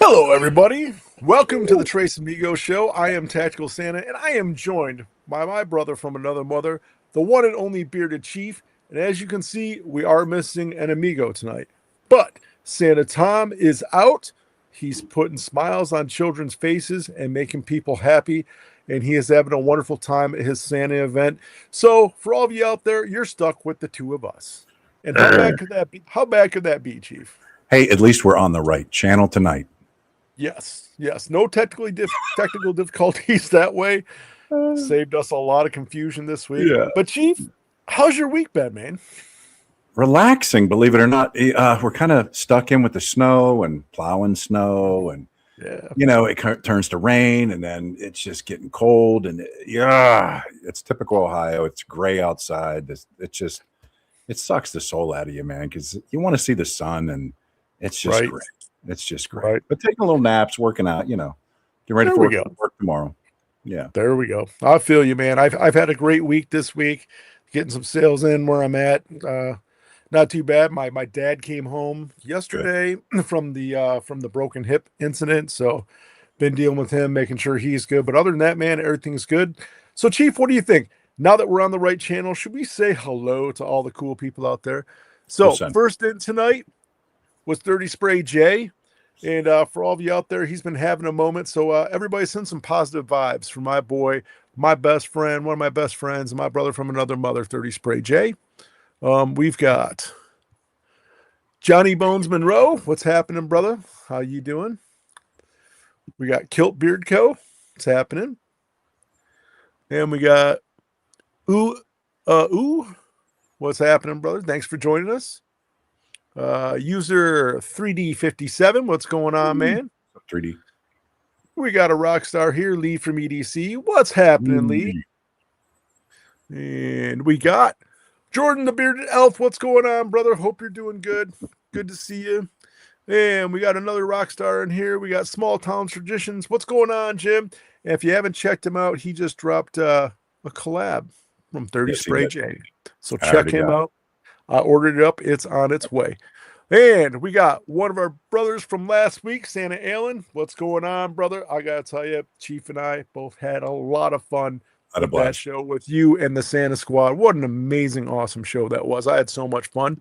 Hello, everybody. Welcome to the Trace Amigos show. I am Tactical Santa, and I am joined by my brother from another mother, the one and only Bearded Chief. And as you can see, we are missing an amigo tonight. But Santa Tom is out. He's putting smiles on children's faces and making people happy. And he is having a wonderful time at his Santa event. So for all of you out there, you're stuck with the two of us. And how bad could that be? How bad could that be, Chief? Hey, at least we're on the right channel tonight. Yes. No technical difficulties that way. Saved us a lot of confusion this week. Yeah. But Chief, how's your week been, man? Relaxing, believe it or not. We're kind of stuck in with the snow and plowing snow, and it turns to rain, and then it's just getting cold, and it's typical Ohio. It's gray outside. It sucks the soul out of you, man, because you want to see the sun, and it's just great. It's just great. Right. But taking little naps, working out, get ready for work tomorrow. Yeah. There we go. I feel you, man. I've had a great week this week, getting some sales in where I'm at. Not too bad. My dad came home yesterday from the broken hip incident, so been dealing with him, making sure he's good. But other than that, man, everything's good. So, Chief, what do you think? Now that we're on the right channel, should we say hello to all the cool people out there? So, 100%. First in tonight was 30 Spray Jay. And for all of you out there, he's been having a moment. So everybody send some positive vibes for my boy, my best friend, one of my best friends, and my brother from another mother, 30 Spray Jay. We've got Johnny Bones Monroe. What's happening, brother? How you doing? We got Kilt Beard Co. What's happening? And we got What's happening, brother? Thanks for joining us. User 3D57, what's going on, man? 3D. We got a rock star here, Lee from EDC. What's happening, Lee? And we got Jordan the Bearded Elf. What's going on, brother? Hope you're doing good. Good to see you. And we got another rock star in here. We got Small Town Traditions. What's going on, Jim? And if you haven't checked him out, he just dropped a collab from 30 Spray J. So check him out. I ordered it up. It's on its way. And we got one of our brothers from last week, Santa Allen. What's going on, brother? I got to tell you, Chief and I both had a lot of fun with that show with you and the Santa Squad. What an amazing, awesome show that was. I had so much fun.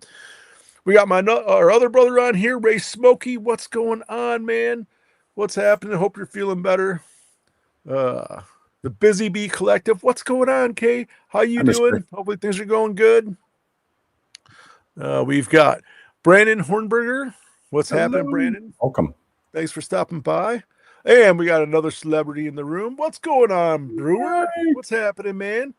We got our other brother on here, Ray Smokey. What's going on, man? What's happening? Hope you're feeling better. The Busy Bee Collective. What's going on, Kay? How you doing? Hopefully things are going good. We've got Brandon Hornberger. What's happening, Brandon? Welcome. Thanks for stopping by. And we got another celebrity in the room. What's going on, Brewer? What's happening, man?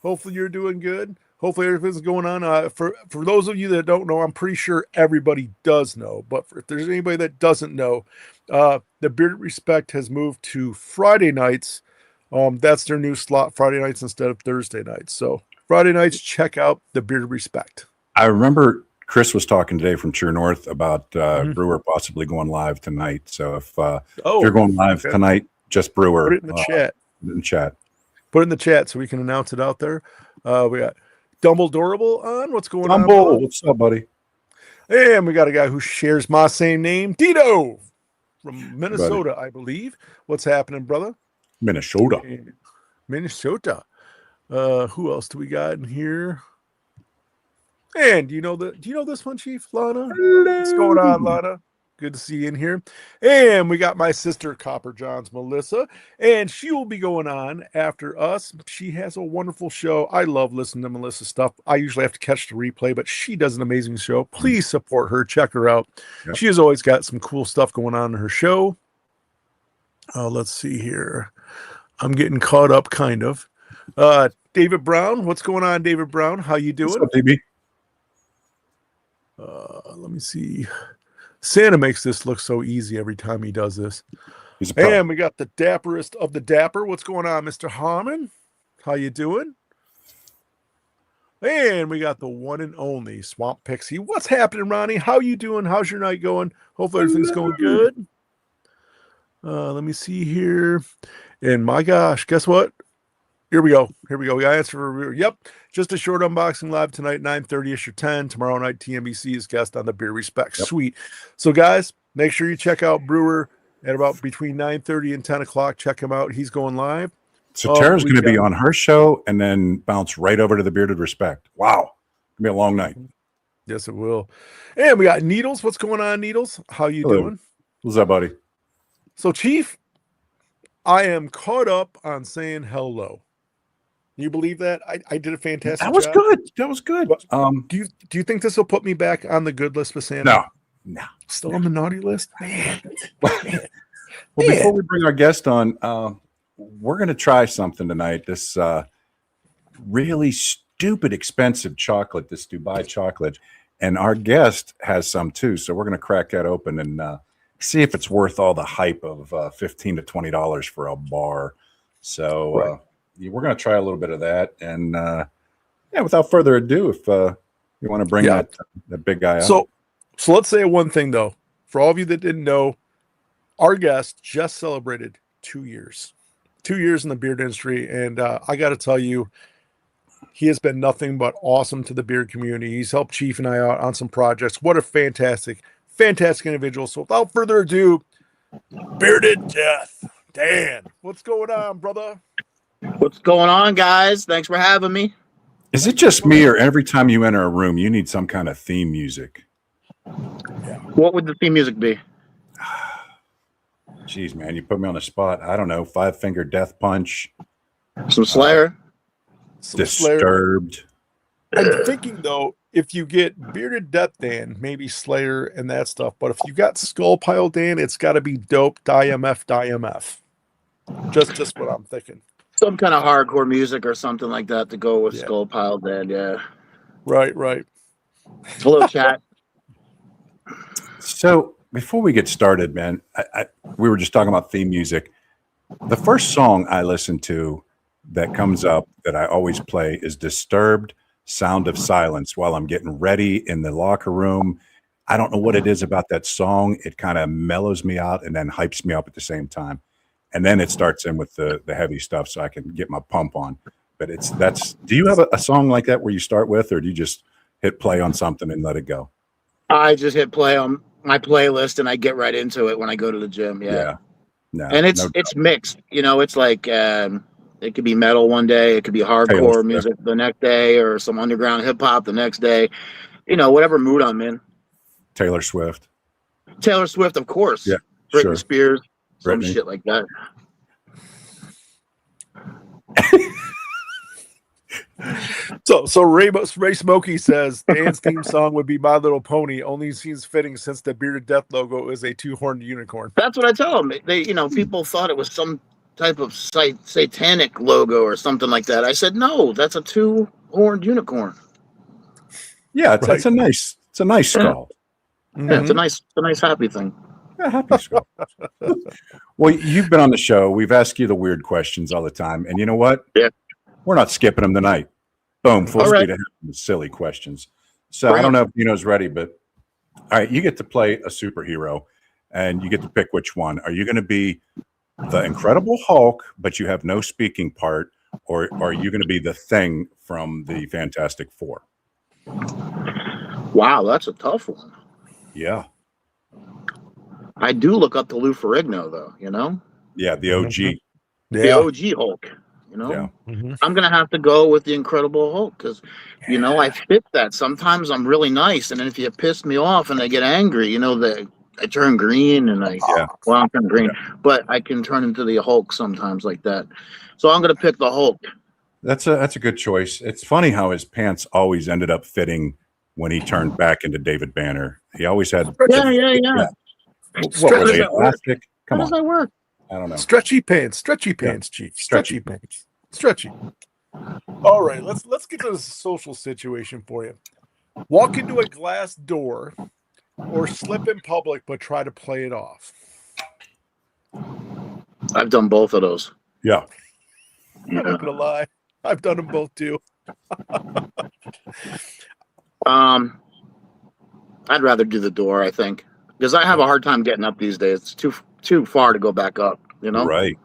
Hopefully you're doing good. Hopefully everything's going on. For those of you that don't know, I'm pretty sure everybody does know. But if there's anybody that doesn't know, the Bearded Respect has moved to Friday nights. That's their new slot, Friday nights instead of Thursday nights. So Friday nights, check out the Bearded Respect. I remember Chris was talking today from True North about Brewer possibly going live tonight. So if you're going live tonight, just Brewer. Put it in the chat. Put it in the chat so we can announce it out there. We got Dumbledorable on. What's going on? What's up, buddy? And we got a guy who shares my same name, Tito from Minnesota, I believe. What's happening, brother? Minnesota. Who else do we got in here? And do you know this one, Chief? Lana? What's going on, Lana? Good to see you in here. And we got my sister, Copper Johns, Melissa, and she will be going on after us. She has a wonderful show. I love listening to Melissa's stuff. I usually have to catch the replay, but she does an amazing show. Please support her. Check her out. Yep. She has always got some cool stuff going on in her show. Let's see here. I'm getting caught up, kind of. David Brown. What's going on, David Brown? How you doing? What's up, baby? Let me see. Santa makes this look so easy every time he does this. And we got the dapperest of the dapper. What's going on, Mr. Harmon? How you doing? And we got the one and only Swamp Pixie. What's happening, Ronnie? How you doing? How's your night going? Hopefully everything's going good. Let me see here. And my gosh, guess what? Here we go. We got answer for yep. Just a short unboxing live tonight, 9:30ish or 10. Tomorrow night, TMBC is guest on the Beer Respect. Yep. Sweet. So guys, make sure you check out Brewer. at about between 9:30 and 10 o'clock. Check him out. He's going live. So Tara's going to be on her show and then bounce right over to the Bearded Respect. Wow. It's going to be a long night. Yes, it will. And we got Needles. What's going on, Needles? How you doing? What's up, buddy? So, Chief, I am caught up on saying hello. You believe that? I did a fantastic job. That was good. That was good. Do you think this will put me back on the good list with Santa? No. Still on the naughty list? Man. Well, before we bring our guest on, we're going to try something tonight. This really stupid expensive chocolate, this Dubai chocolate. And our guest has some too. So we're going to crack that open and see if it's worth all the hype of $15 to $20 for a bar. So we're going to try a little bit of that. And without further ado, if you want to bring that big guy out. So let's say one thing, though. For all of you that didn't know, our guest just celebrated 2 years. 2 years in the beard industry. And I got to tell you, he has been nothing but awesome to the beard community. He's helped Chief and I out on some projects. What a fantastic individual. So without further ado, Bearded Death. Dan, what's going on, brother? What's going on, guys? Thanks for having me. Is it just me, or every time you enter a room, you need some kind of theme music? What would the theme music be? Jeez, man, you put me on the spot. I don't know. 5 Finger Death Punch. Some Slayer. Disturbed. I'm thinking, though, if you get Bearded Death Dan, maybe Slayer and that stuff. But if you got Skull Pile Dan, it's got to be Dope, Die MF. Just what I'm thinking. Some kind of hardcore music or something like that to go with Skull Pile Dan, yeah. Right. Hello, chat. So before we get started, man, we were just talking about theme music. The first song I listen to that comes up that I always play is Disturbed, Sound of Silence, while I'm getting ready in the locker room. I don't know what it is about that song. It kind of mellows me out and then hypes me up at the same time. And then it starts in with the heavy stuff so I can get my pump on. But do you have a song like that where you start with, or do you just hit play on something and let it go? I just hit play on my playlist and I get right into it when I go to the gym. Yeah. No, and it's mixed. You know, it's like it could be metal one day, it could be hardcore music the next day, or some underground hip hop the next day. You know, whatever mood I'm in. Taylor Swift, of course. Yeah. Britney Spears, some shit like that. So Ray Smokey says Dan's theme song would be My Little Pony. Only seems fitting since the Bearded Death logo is a 2-horned unicorn. That's what I tell them. People thought it was some type of satanic logo or something like that. I said, no, that's a 2-horned unicorn. Yeah, it's a nice skull. Yeah, it's a nice happy thing. Yeah, happy skull. Well, you've been on the show. We've asked you the weird questions all the time, and you know what? Yeah, we're not skipping them tonight. Boom, full speed ahead with silly questions. So I don't know if Dino's ready, but all right, you get to play a superhero, and you get to pick which one. Are you going to be the Incredible Hulk, but you have no speaking part, or are you going to be the Thing from the Fantastic Four? Wow, that's a tough one. Yeah. I do look up to Lou Ferrigno, though, you know? Yeah, the OG. Mm-hmm. The OG Hulk, you know? Yeah. Mm-hmm. I'm going to have to go with the Incredible Hulk because, you know, I fit that. Sometimes I'm really nice, and then if you piss me off and I get angry, you know, I turn green and I turn green, but I can turn into the Hulk sometimes like that. So I'm going to pick the Hulk. That's a good choice. It's funny how his pants always ended up fitting when he turned back into David Banner. He always had yeah. What were they, elastic? Come on. How does that work? I don't know. Stretchy pants, Chief. Stretchy pants. Stretchy. All right, let's get to the social situation for you. Walk into a glass door or slip in public but try to play it off. I've done both of those. Yeah. I'm not gonna lie. I've done them both too. I'd rather do the door, I think, because I have a hard time getting up these days. It's too far to go back up, you know? Right.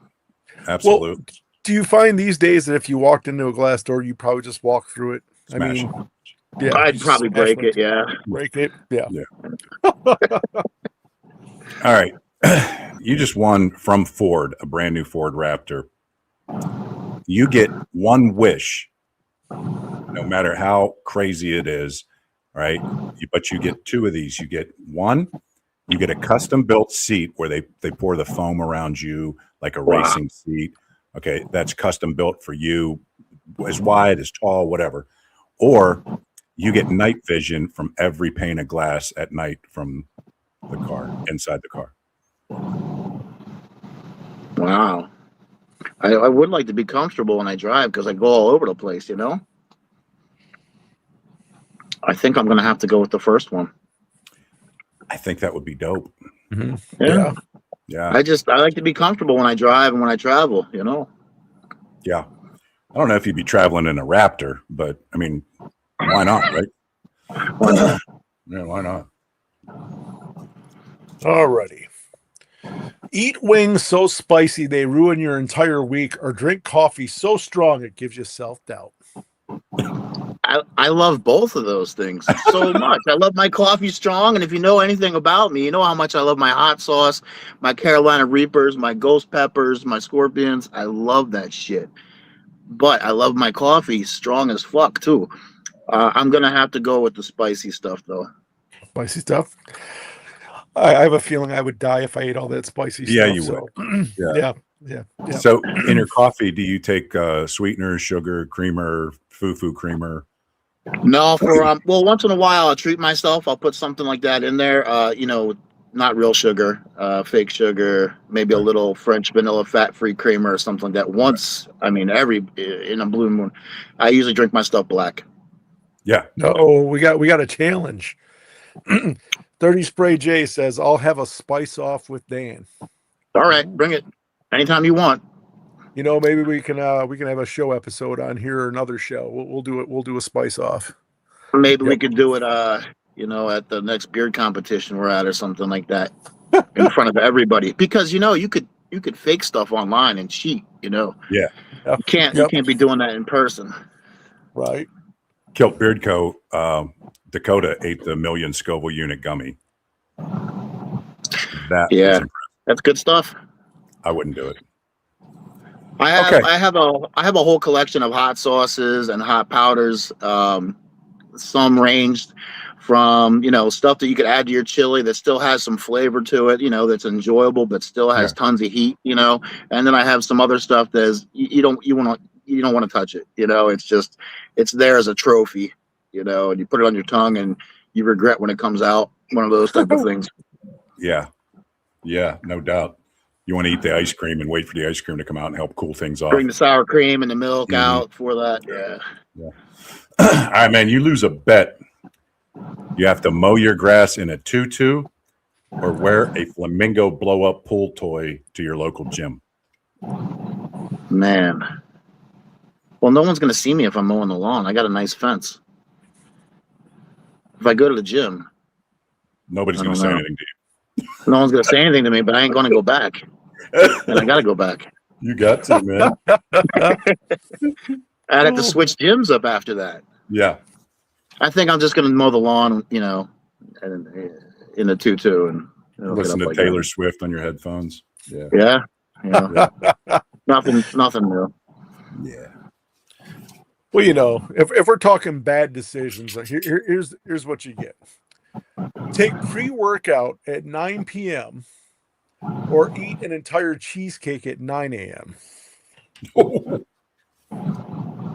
Absolutely. Well, do you find these days that if you walked into a glass door, you probably just walk through it? Smash it. Yeah, I'd probably break it. Yeah. Break it. Yeah. All right. you just won from Ford, a brand new Ford Raptor. You get one wish, no matter how crazy it is, right? But you get two of these. You get one, you get a custom built seat where they pour the foam around you like a racing seat. Okay, that's custom built for you, as wide, as tall, whatever. Or you get night vision from every pane of glass at night from the car, inside the car. Wow. I would like to be comfortable when I drive because I go all over the place, you know? I think I'm going to have to go with the first one. I think that would be dope. Mm-hmm. Yeah. Yeah. I like to be comfortable when I drive and when I travel, you know? Yeah. I don't know if you'd be traveling in a Raptor, but I mean, why not, right? Why not? Yeah, why not? Alrighty. Eat wings so spicy they ruin your entire week, or drink coffee so strong it gives you self-doubt. I love both of those things so much. I love my coffee strong, and if you know anything about me, you know how much I love my hot sauce, my Carolina Reapers, my ghost peppers, my scorpions. I love that shit. But I love my coffee strong as fuck too. I'm gonna have to go with the spicy stuff though. Spicy stuff. I have a feeling I would die if I ate all that spicy stuff. Yeah, you would. Yeah. So in your coffee, do you take sweetener, sugar, creamer, foo-foo creamer? No, for well, once in a while I'll treat myself. I'll put something like that in there. You know, not real sugar, fake sugar, maybe a little French vanilla fat-free creamer or something like that. Once, I mean, in a blue moon, I usually drink my stuff black. Yeah. No, we got a challenge. 30 Spray J says, I'll have a spice off with Dan. All right, bring it anytime you want. You know, maybe we can have a show episode on here or another show. We'll do it. We'll do a spice off. Maybe we could do it you know, at the next beard competition we're at or something like that. In front of everybody. Because you know, you could fake stuff online and cheat, you know. Yeah. You can't be doing that in person. Right. Kilt Beard Co. Dakota ate the 1,000,000 Scoville unit gummy. That's good stuff. I wouldn't do it. I have a whole collection of hot sauces and hot powders. Some ranged from, you know, stuff that you could add to your chili that still has some flavor to it, you know, that's enjoyable but still has tons of heat, you know. And then I have some other stuff that you don't want to touch it, you know. It's there as a trophy, you know, and you put it on your tongue and you regret when it comes out. One of those type of things. Yeah, no doubt. You want to eat the ice cream and wait for the ice cream to come out and help cool things off. Bring the sour cream and the milk out for that. Yeah. All right, man. You lose a bet. You have to mow your grass in a tutu or wear a flamingo blow-up pool toy to your local gym. Man. Well, no one's going to see me if I'm mowing the lawn. I got a nice fence. If I go to the gym, nobody's going to say anything to you. No one's going to say anything to me, but I ain't going to go back. And I got to go back. You got to, man. I'd have to switch gyms up after that. Yeah. I think I'm just going to mow the lawn, you know, in a tutu and listen to Taylor Swift on your headphones. Yeah. Nothing new. Yeah. Well, you know, if we're talking bad decisions, here's what you get. Take pre-workout at 9 p.m. or eat an entire cheesecake at 9 a.m.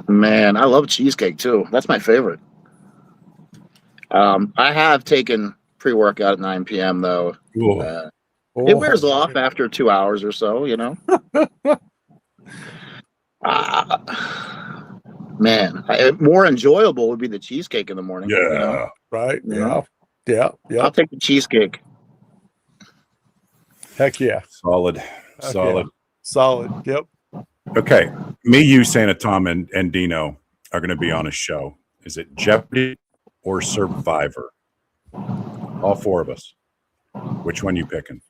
Man, I love cheesecake too. That's my favorite. I have taken pre-workout at 9 p.m. though. It wears off after 2 hours or so, you know. Man, more enjoyable would be the cheesecake in the morning. Yeah. You know? Right. Yeah. I'll take the cheesecake. Heck yeah. Solid. Yep. Okay. Me, you, Santa Tom, and Dino are going to be on a show. Is it Jeopardy or Survivor? All four of us. Which one you picking?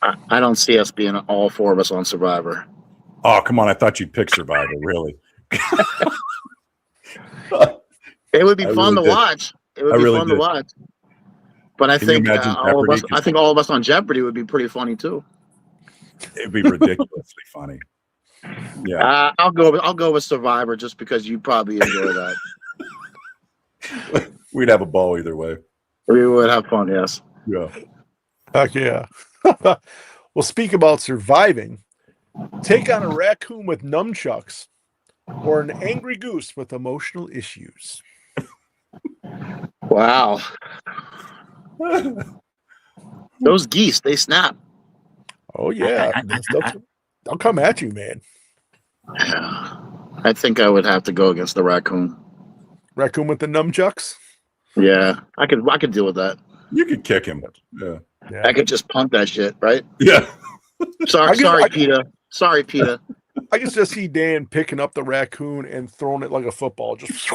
I don't see us being all four of us on Survivor. Oh, come on. I thought you'd pick Survivor, really. It would be fun to watch. It would be fun to watch. But I think all of us on Jeopardy would be pretty funny too. It'd be ridiculously funny. Yeah. I'll go with Survivor just because you probably enjoy that. We'd have a ball either way. We would have fun, yes. Yeah. Heck yeah. Well, speak about surviving. Take on a raccoon with nunchucks or an angry goose with emotional issues. Wow. Those geese, they snap. Oh, yeah. They'll come at you, man. I think I would have to go against the raccoon. Raccoon with the nunchucks? Yeah, I could deal with that. You could kick him. Yeah. I could just punt that shit, right? Yeah. Sorry, PETA. Sorry, PETA. I can just see Dan picking up the raccoon and throwing it like a football. Just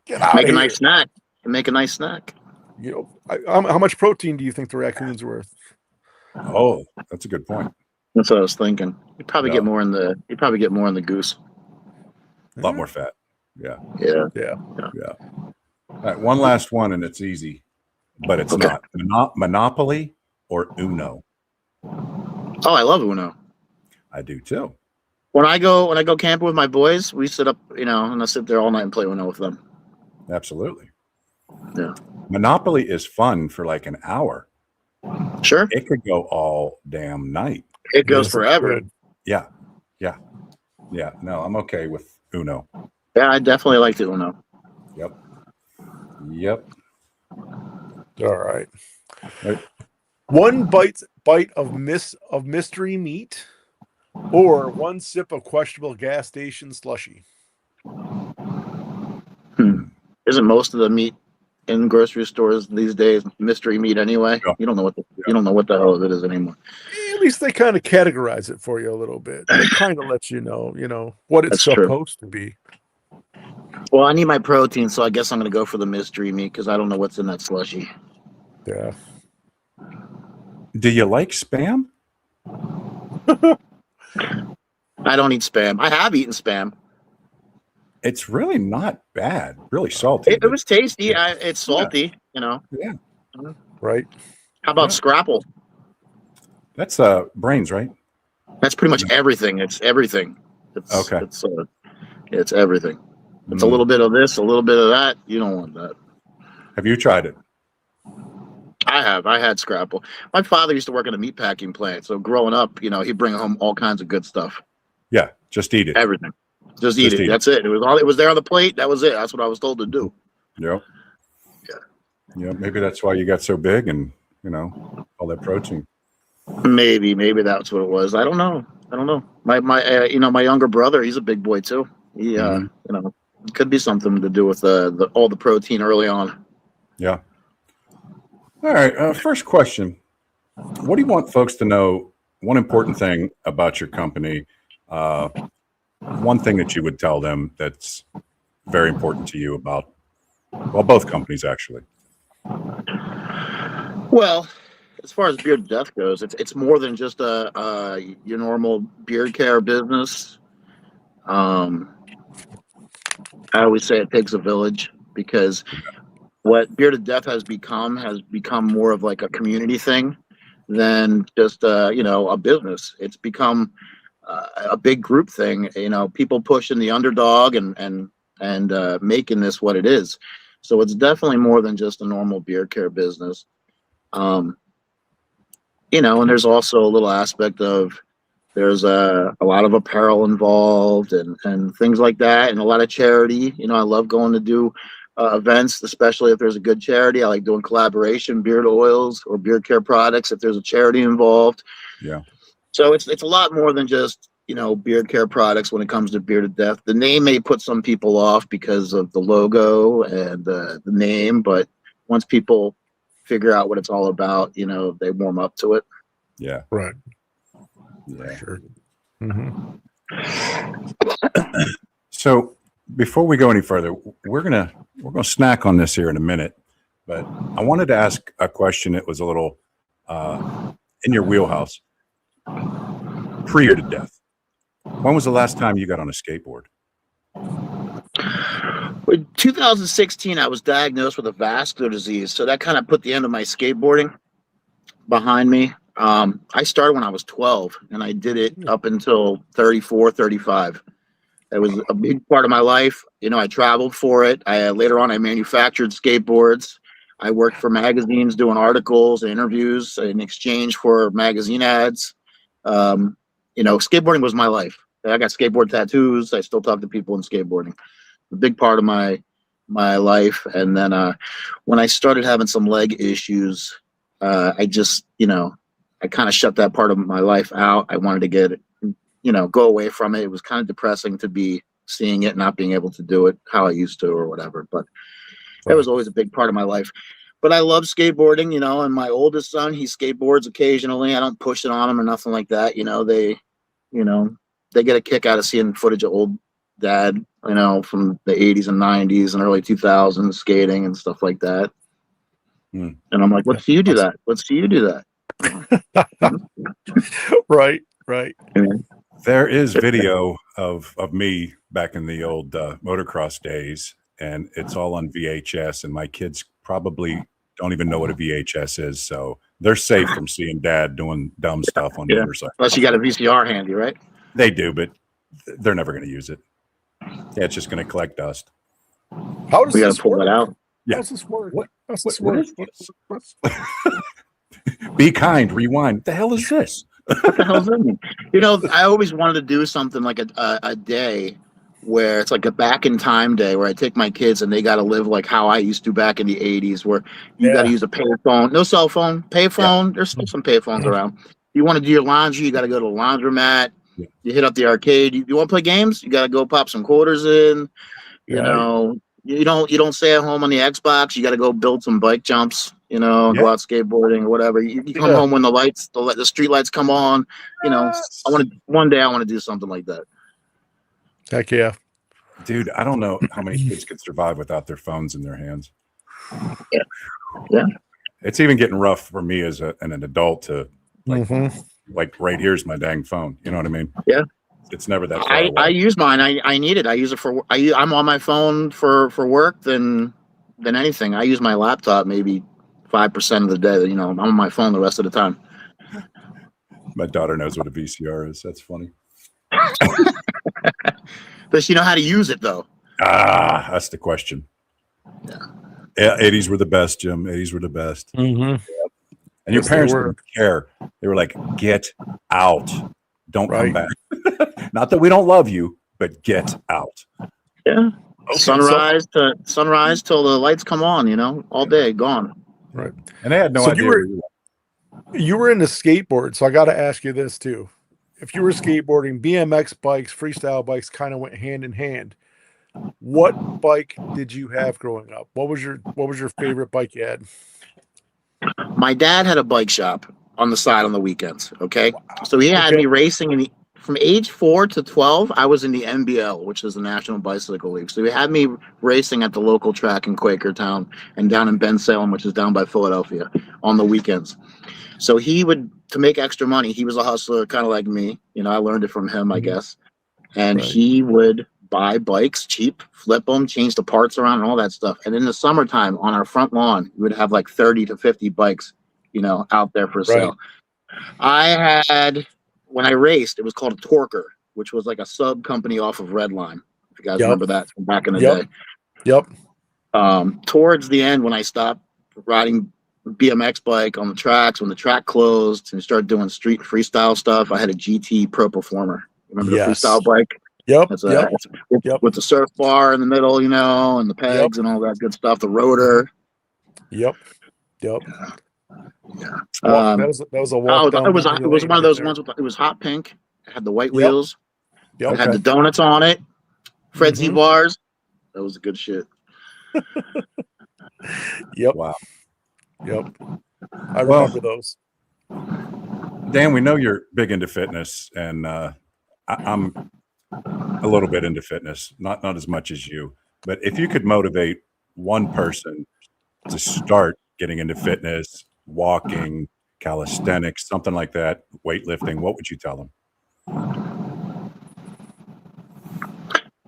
get out. Make a nice snack. Make a nice snack. You know, how much protein do you think the raccoon's worth? Oh, that's a good point. That's what I was thinking. You probably get more in the. You probably get more in the goose. A lot more fat. Yeah. Yeah. All right, one last one, and it's easy, but it's not. Monopoly or Uno? Oh, I love Uno. I do too. When I go camping with my boys, we sit up, and I sit there all night and play Uno with them. Absolutely. Yeah. Monopoly is fun for like an hour. Sure. It could go all damn night. It goes forever. Yeah. No, I'm okay with Uno. Yeah, I definitely like the Uno. Yep. All right. One bite of mystery meat, or one sip of questionable gas station slushy. Isn't most of the meat in grocery stores these days mystery meat anyway? Yeah. You don't know what the hell it is anymore. At least they kind of categorize it for you a little bit. It kind of lets you know what it's supposed to be. Well, I need my protein, so I guess I'm going to go for the mystery meat because I don't know what's in that slushy. Yeah. Do you like Spam? I don't eat Spam. I have eaten Spam. It's really not bad. Really salty. It was tasty. It's salty, Yeah. Right. How about Scrapple? That's brains, right? That's pretty much everything. It's everything. Okay. It's everything. It's a little bit of this, a little bit of that. You don't want that. Have you tried it? I have. I had Scrapple. My father used to work in a meatpacking plant, so growing up, he'd bring home all kinds of good stuff. Yeah, just eat it. Everything. Just eat it. That's it. It was there on the plate. That was it. That's what I was told to do. Yep. Yeah. Maybe that's why you got so big and all that protein. Maybe that's what it was. I don't know. My younger brother, he's a big boy too. He it could be something to do with all the protein early on. Yeah. All right. First question. What do you want folks to know? One important thing about your company. One thing that you would tell them that's very important to you about, both companies actually. Well, as far as Bearded Death goes, it's more than just your normal beard care business. I always say it takes a village, because what Bearded Death has become more of like a community thing than just a business. It's become a big group thing. People pushing the underdog and making this what it is. So it's definitely more than just a normal beard care business. And there's also a little aspect of there's a lot of apparel involved and things like that, and a lot of charity. I love going to do events, especially if there's a good charity. I like doing collaboration, beard oils or beard care products if there's a charity involved. Yeah. So it's a lot more than just beard care products when it comes to Bearded Death. The name may put some people off because of the logo and the name, but once people figure out what it's all about, they warm up to it. Yeah. Right. Yeah. Sure. So before we go any further, we're gonna snack on this here in a minute, but I wanted to ask a question that was a little in your wheelhouse. Bearded Death. When was the last time you got on a skateboard? In 2016, I was diagnosed with a vascular disease, so that kind of put the end of my skateboarding behind me. I started when I was 12, and I did it up until 34, 35. It was a big part of my life. You know, I traveled for it. Later on, I manufactured skateboards. I worked for magazines doing articles and interviews in exchange for magazine ads. You know, skateboarding was my life. I got skateboard tattoos. I still talk to people in skateboarding. A big part of my life. And then when I started having some leg issues, I just, you know, I kind of shut that part of my life out. I wanted to get, you know, go away from it. It was kind of depressing to be seeing it, not being able to do it how I used to or whatever. But it was always a big part of my life. But I love skateboarding, you know, and my oldest son, he skateboards occasionally. I don't push it on him or nothing like that. You know, they get a kick out of seeing footage of old dad, you know, from the 80s and 90s and early 2000s skating and stuff like that. And I'm like, let's see you do that. Let's see you do that. Right. There is video of me back in the old motocross days, and it's all on VHS, and my kids probably don't even know what a VHS is, so they're safe from seeing dad doing dumb stuff on motorcycles. Unless you got a VCR handy, right? They do, but they're never going to use it. Yeah, it's just going to collect dust. How does we got this to pull work? that out? Yeah. How's this work? How's this What work? Be kind, rewind. What the hell is this? What the hell does that mean? You know, I always wanted to do something like a day where it's like a back in time day where I take my kids and they got to live like how I used to back in the 80s, where you got to use a payphone, no cell phone, payphone. There's still some payphones around. You want to do your laundry, you got to go to the laundromat. You hit up the arcade. You want to play games? You got to go pop some quarters in. You know, you don't stay at home on the Xbox. You got to go build some bike jumps. You know, go out skateboarding or whatever. You come home when the street lights come on. You know, one day I want to do something like that. Heck yeah, dude! I don't know how many kids could survive without their phones in their hands. Yeah. It's even getting rough for me as an adult to like right here's my dang phone. You know what I mean? Yeah. It's never that far away. I use mine. I need it. I use it I'm on my phone for work than anything. I use my laptop maybe 5% of the day. You know, I'm on my phone the rest of the time. My daughter knows what a VCR is. That's funny. Does she know how to use it though? That's the question. Yeah, 80s were the best, Jim. 80s were the best. And your parents didn't care. They were like, get out. Don't come back. Not that we don't love you, but get out. Yeah. Okay, sunrise till the lights come on, you know, all day, gone. Right. And they had no idea. You were into skateboard, so I got to ask you this too. If you were skateboarding, BMX bikes, freestyle bikes kind of went hand in hand. What bike did you have growing up? What was your favorite bike you had? My dad had a bike shop on the side on the weekends. Okay. Wow. So he had me racing from age 4 to 12. I was in the NBL, which is the National Bicycle League. So he had me racing at the local track in Quakertown and down in Bensalem, which is down by Philadelphia, on the weekends. So he would, to make extra money, he was a hustler, kind of like me. You know, I learned it from him, I guess. And he would buy bikes cheap, flip them, change the parts around and all that stuff. And in the summertime on our front lawn, we would have like 30 to 50 bikes, you know, out there for sale. I had, when I raced, it was called a Torker, which was like a sub company off of Redline. If you guys remember that from back in the day. Towards the end, when I stopped riding BMX bike on the tracks, when the track closed and started doing street freestyle stuff, I had a GT Pro Performer. Remember the freestyle bike? With the surf bar in the middle, you know, and the pegs and all that good stuff. The rotor. That was a walk. It was one of those ones with, it was hot pink. It had the white wheels. It had the donuts on it. Fred Z bars. That was good shit. Wow. I remember those. Dan, we know you're big into fitness, and I'm a little bit into fitness, not as much as you. But if you could motivate one person to start getting into fitness, walking, calisthenics, something like that, weightlifting, what would you tell them?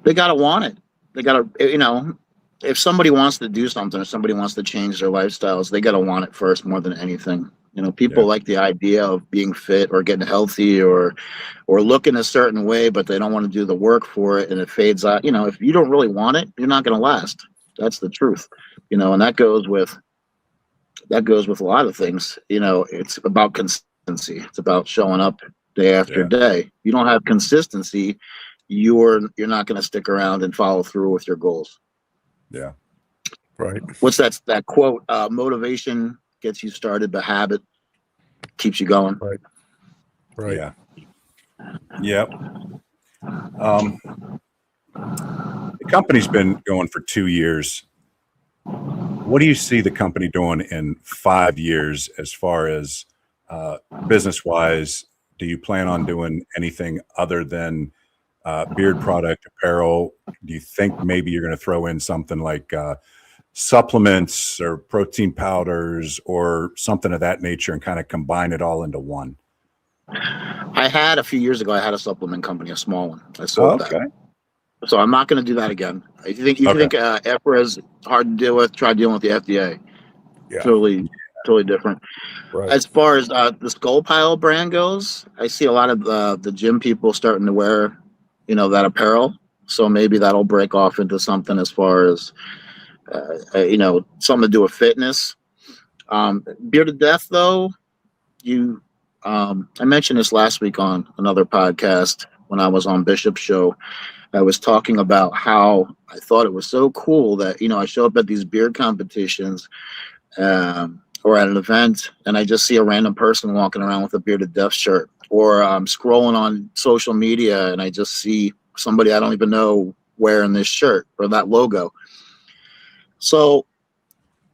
They got to want it. They got to, you know, if somebody wants to do something, if somebody wants to change their lifestyles, they got to want it first more than anything. You know, people like the idea of being fit or getting healthy or looking a certain way, but they don't want to do the work for it, and it fades out. You know, if you don't really want it, you're not going to last. That's the truth. You know, and that goes with a lot of things. You know, it's about consistency. It's about showing up day after day. You don't have consistency, you're not going to stick around and follow through with your goals. Yeah. Right. What's that quote? Motivation gets you started, but habit keeps you going. Right. Right. Yeah. Yep. The company's been going for 2 years. What do you see the company doing in 5 years as far as business-wise? Do you plan on doing anything other than beard product, apparel? Do you think maybe you're going to throw in something like supplements or protein powders or something of that nature and kind of combine it all into one? I had a few years ago, I had a supplement company, a small one. I sold that. So I'm not going to do that again. If you think EPRA is hard to deal with, try dealing with the FDA. Yeah. Totally different. Right. As far as the Skull Pile brand goes, I see a lot of the gym people starting to wear, you know, that apparel. So maybe that'll break off into something as far as, you know, something to do with fitness. Bearded Death, though, I mentioned this last week on another podcast when I was on Bishop's show. I was talking about how I thought it was so cool that, you know, I show up at these beard competitions or at an event and I just see a random person walking around with a Bearded Death shirt, or I'm scrolling on social media and I just see somebody I don't even know wearing this shirt or that logo. So,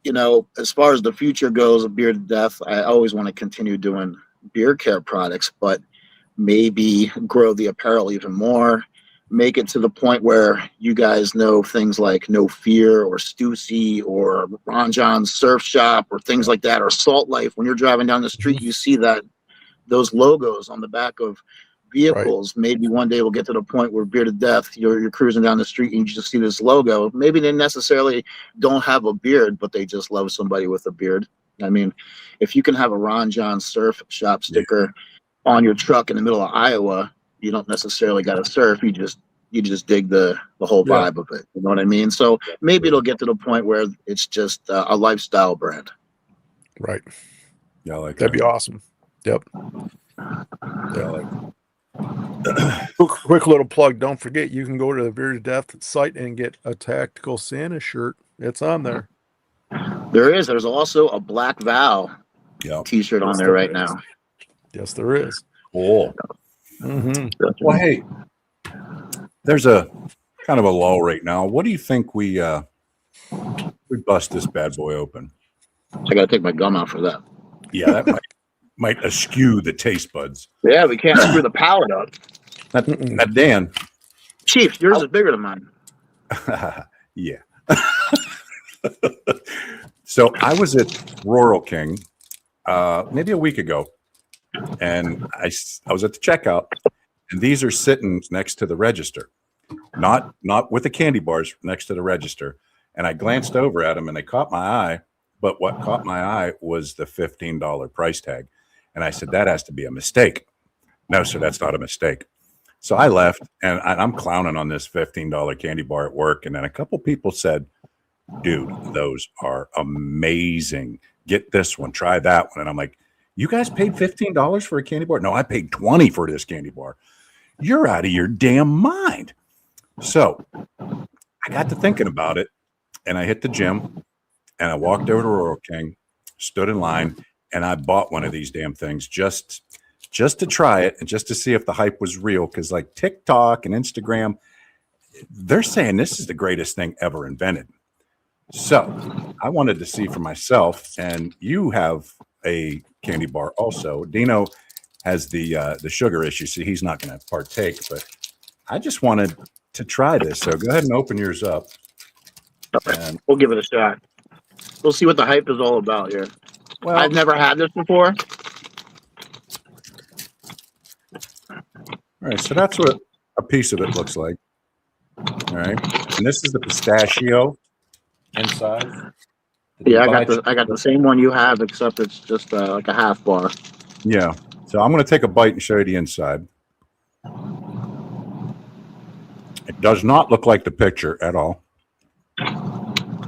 you know, as far as the future goes of Bearded Death, I always want to continue doing beard care products, but maybe grow the apparel even more, make it to the point where you guys know things like No Fear or Stussy or Ron John's Surf Shop or things like that, or Salt Life. When you're driving down the street, you see those logos on the back of vehicles. Right. Maybe one day we'll get to the point where Bearded Death, you're cruising down the street and you just see this logo. Maybe they necessarily don't have a beard, but they just love somebody with a beard. I mean, if you can have a Ron John Surf Shop sticker on your truck in the middle of Iowa, you don't necessarily got to surf. You just dig the whole vibe of it. You know what I mean? So maybe it'll get to the point where it's just a lifestyle brand. Right. Yeah, I like that'd that. Be awesome. Yep. Yeah, I like that. Quick little plug. Don't forget, you can go to the Bearded Death site and get a Tactical Santa shirt. It's on there. There's also a Black Vow t-shirt on there right now. Yes, there is. Cool. Mm-hmm. Well, hey, there's a kind of a lull right now. What do you think we bust this bad boy open? I got to take my gum out for that. Yeah, that might eschew the taste buds. Yeah, we can't screw the palate up. Not Dan. Chief, yours is bigger than mine. Yeah. So I was at Rural King maybe a week ago, and I was at the checkout, and these are sitting next to the register, not with the candy bars, next to the register. And I glanced over at them, and they caught my eye. But what caught my eye was the $15 price tag. And I said, that has to be a mistake. No, sir, that's not a mistake. So I left, and I'm clowning on this $15 candy bar at work. And then a couple people said, dude, those are amazing. Get this one, try that one. And I'm like, you guys paid $15 for a candy bar? No, I paid $20 for this candy bar. You're out of your damn mind. So I got to thinking about it, and I hit the gym, and I walked over to Rural King, stood in line, and I bought one of these damn things just to try it and just to see if the hype was real. Because like TikTok and Instagram, they're saying this is the greatest thing ever invented. So I wanted to see for myself, and you have a candy bar also. Dino has the sugar issue, so he's not going to partake. But I just wanted to try this. So go ahead and open yours up. And we'll give it a shot. We'll see what the hype is all about here. Well, I've never had this before. All right, so that's what a piece of it looks like. All right, and this is the pistachio inside. Yeah, I got the same one you have, except it's just like a half bar. Yeah. So I'm going to take a bite and show you the inside. It does not look like the picture at all.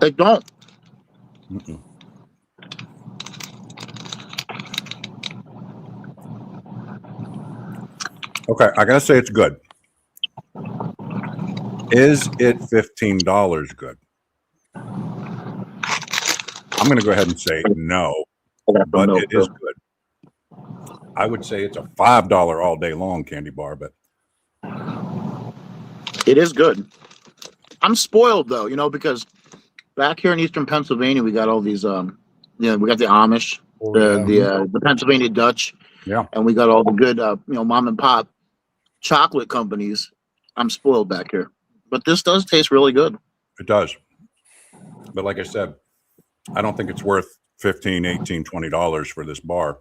They don't. Mm-mm. Okay, I gotta say it's good. Is it $15 good? I'm gonna go ahead and say no, but it is good. I would say it's a $5 all day long candy bar, but it is good. I'm spoiled though, because back here in Eastern Pennsylvania, we got all these. We got the Amish, the Pennsylvania Dutch, and we got all the good, mom and pop chocolate companies. I'm spoiled back here, but this does taste really good. It does. But like I said, I don't think it's worth $15, $18, $20 for this bar.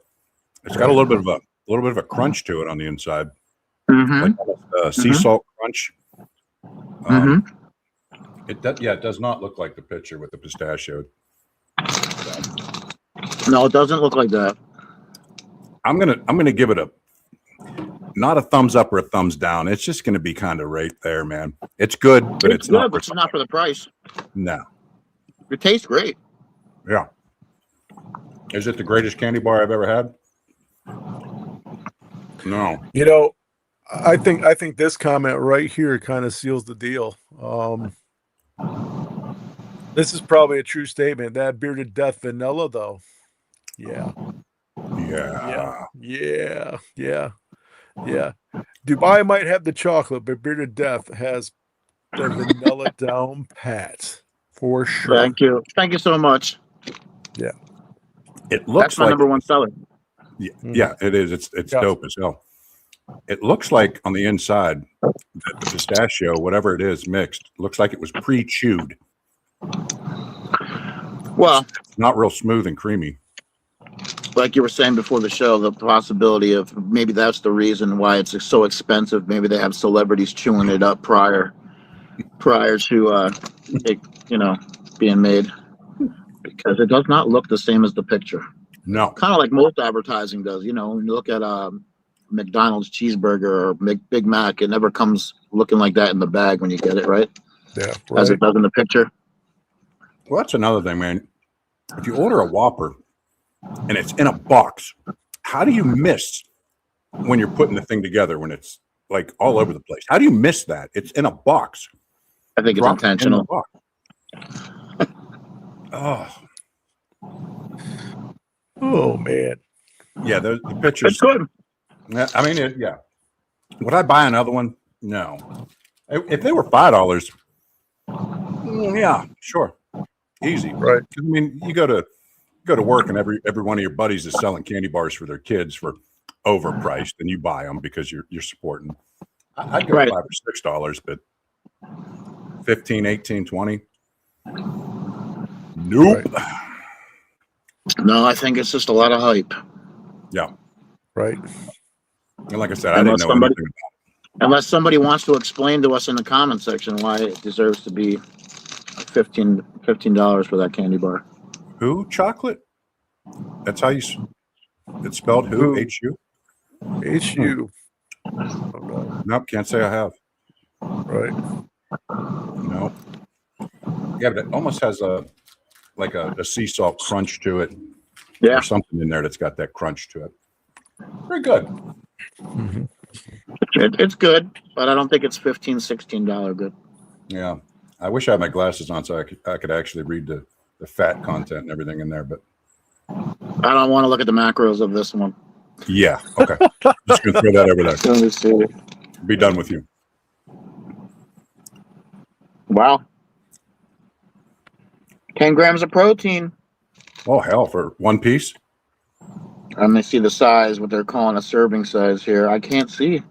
It's got a little bit of a crunch to it on the inside, like sea salt crunch. It does not look like the picture with the pistachio. No, it doesn't look like that. I'm gonna give it not a thumbs up or a thumbs down. It's just gonna be kind of right there, man. It's good, but it's good, but it's not for the price. No. It tastes great. Yeah. Is it the greatest candy bar I've ever had? No. I think this comment right here kind of seals the deal. This is probably a true statement. That Bearded Death vanilla, though. Yeah. Dubai might have the chocolate, but Bearded Death has the vanilla down pat for sure. Thank you so much. Yeah. It looks That's my number one seller. Yeah, it is. It's dope as hell. It looks like on the inside that the pistachio, whatever it is mixed, looks like it was pre-chewed. Well, it's not real smooth and creamy. Like you were saying before the show, the possibility of maybe that's the reason why it's so expensive. Maybe they have celebrities chewing it up prior to it, being made, because it does not look the same as the picture. No, kind of like most advertising does. When you look at McDonald's cheeseburger or Big Mac, it never comes looking like that in the bag when you get it, right? Yeah, right. As it does in the picture. Well, that's another thing, man. If you order a Whopper and it's in a box, how do you miss when you're putting the thing together when it's like all over the place? How do you miss that? It's in a box. I think it's intentional. Oh man. Yeah, the pictures. It's good. I mean, yeah. Would I buy another one? No. If they were $5, yeah, sure, easy. Right. I mean, you go to work and every one of your buddies is selling candy bars for their kids for overpriced, and you buy them because you're supporting. I'd go $5 or $6, but 15, 18, 20. Nope. Right. No, I think it's just a lot of hype. Yeah. Right. And like I said, I didn't know anything about it. Unless somebody wants to explain to us in the comment section why it deserves to be $15 for that candy bar. Who chocolate? That's how it's spelled. Who? H-U? H-U. Nope, can't say I have. Right. No. Yeah, but it almost has a sea salt crunch to it. Yeah. There's something in there that's got that crunch to it. Very good. Mm-hmm. It's good, but I don't think it's $15, $16 good. Yeah. I wish I had my glasses on so I could actually read the fat content and everything in there, but I don't want to look at the macros of this one. Yeah. Okay. Just gonna throw that over there. Let me see. Be done with you. Wow. 10 grams of protein. Oh hell, for one piece? Let me see the size, what they're calling a serving size here. I can't see.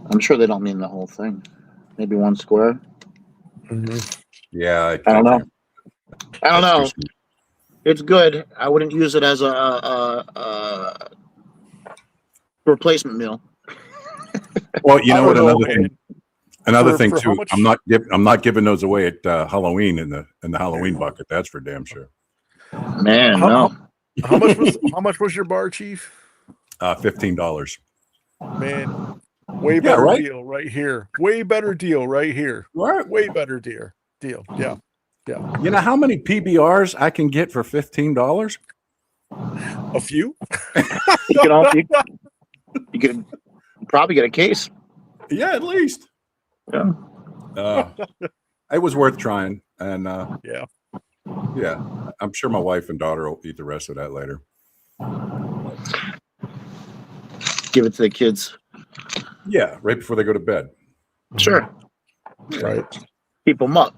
I'm sure they don't mean the whole thing. Maybe one square. Mm-hmm. Yeah. I don't know. I don't know. It's good. I wouldn't use it as a replacement meal. Well, you know what? Another thing Another thing for how too, much- I'm not giving those away at Halloween in the Halloween bucket. That's for damn sure. Man, no. How much was your bar, Chief? $15. Man, way better right? deal right here. Way better deal right here. Right. Way better deal. Yeah. You know how many PBRs I can get for $15? A few? You can probably get a case. Yeah, at least. Yeah. It was worth trying, and Yeah. I'm sure my wife and daughter will eat the rest of that later. Give it to the kids. Yeah, right before they go to bed. Sure. Right. Keep them up.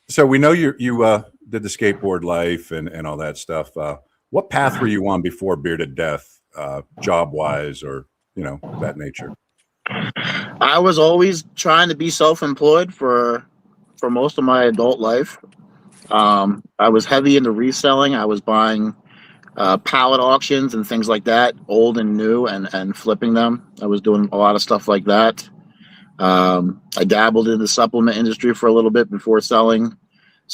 So we know you did the skateboard life and all that stuff. What path were you on before Bearded Death, job wise, or that nature? I was always trying to be self-employed for most of my adult life. I was heavy into reselling. I was buying pallet auctions and things like that, old and new, and flipping them. I was doing a lot of stuff like that. I dabbled in the supplement industry for a little bit before selling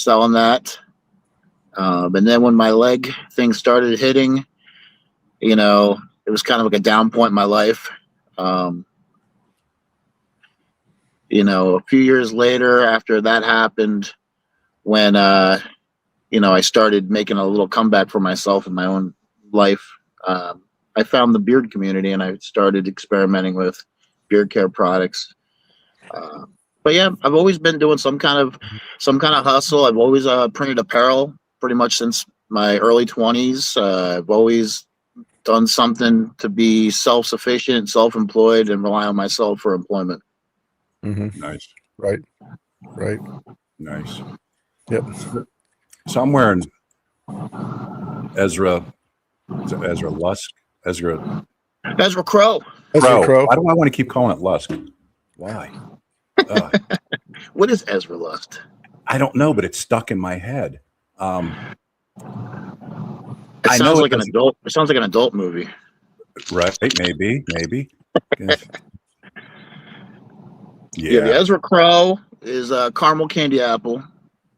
that. And then when my leg thing started hitting, it was kind of like a down point in my life. A few years later, after that happened, when I started making a little comeback for myself in my own life, I found the beard community and I started experimenting with beard care products. But yeah, I've always been doing some kind of hustle. I've always printed apparel pretty much since my early 20s. I've always done something to be self-sufficient, self-employed, and rely on myself for employment. Mm-hmm. Nice. Right. Nice. Yep. So I'm wearing Ezra Lusk? Ezra Crow. Why do I want to keep calling it Lusk? Why? What is Ezra Lust? I don't know, but it's stuck in my head. It sounds like an adult movie. Right? Maybe. Yeah, the Ezra Crow is a caramel candy apple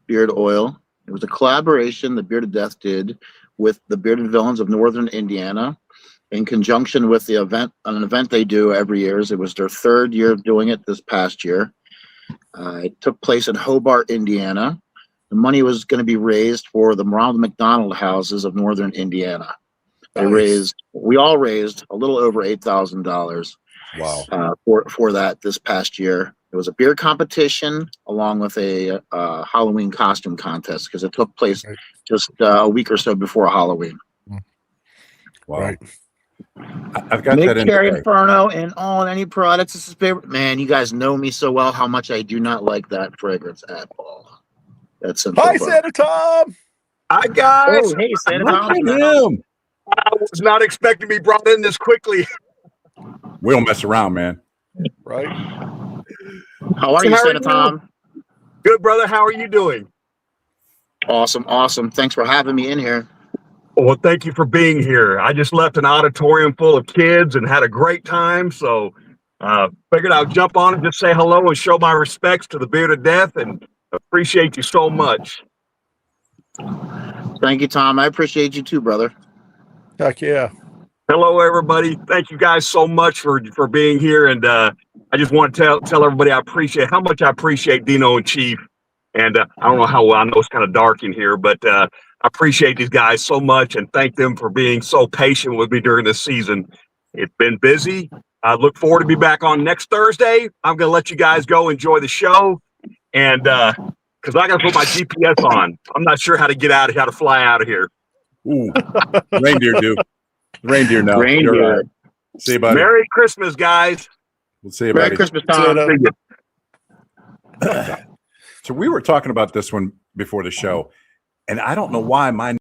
beard oil. It was a collaboration that Bearded Death did with the Bearded Villains of Northern Indiana in conjunction with an event they do every year. It was their third year of doing it this past year. It took place in Hobart, Indiana. The money was going to be raised for the Ronald McDonald Houses of Northern Indiana. We all raised a little over $8,000. Wow. For that this past year. It was a beer competition along with a Halloween costume contest because it took place just a week or so before Halloween. Wow. Right. I've got that in Cherry today. Inferno and all any products. This is favorite. Man, you guys know me so well how much I do not like that fragrance at all. That's simple. Hi, Santa Tom. Hi, guys. Oh, hey, Santa Look Tom. at him. I was not expecting to be brought in this quickly. We don't mess around, man. Right. How are you, Santa Tom? Good, brother. How are you doing? Awesome. Thanks for having me in here. Well, thank you for being here. I just left an auditorium full of kids and had a great time. So figured I'd jump on and just say hello and show my respects to the Bearded Death and appreciate you so much. Thank you, Tom. I appreciate you too, brother. Heck yeah. Hello, everybody. Thank you guys so much for being here. And I just want to tell everybody how much I appreciate Dino and Chief. And I don't know how well, I know it's kind of dark in here, but I appreciate these guys so much and thank them for being so patient with me during this season. It's been busy. I look forward to be back on next Thursday. I'm going to let you guys go enjoy the show. And because I got to put my GPS on. I'm not sure how to fly out of here. Ooh, reindeer do. Reindeer now. Reindeer. You're right. See you, buddy. Merry Christmas, guys. We'll see you, Merry buddy. Christmas, Tom. So we were talking about this one before the show, and I don't know why my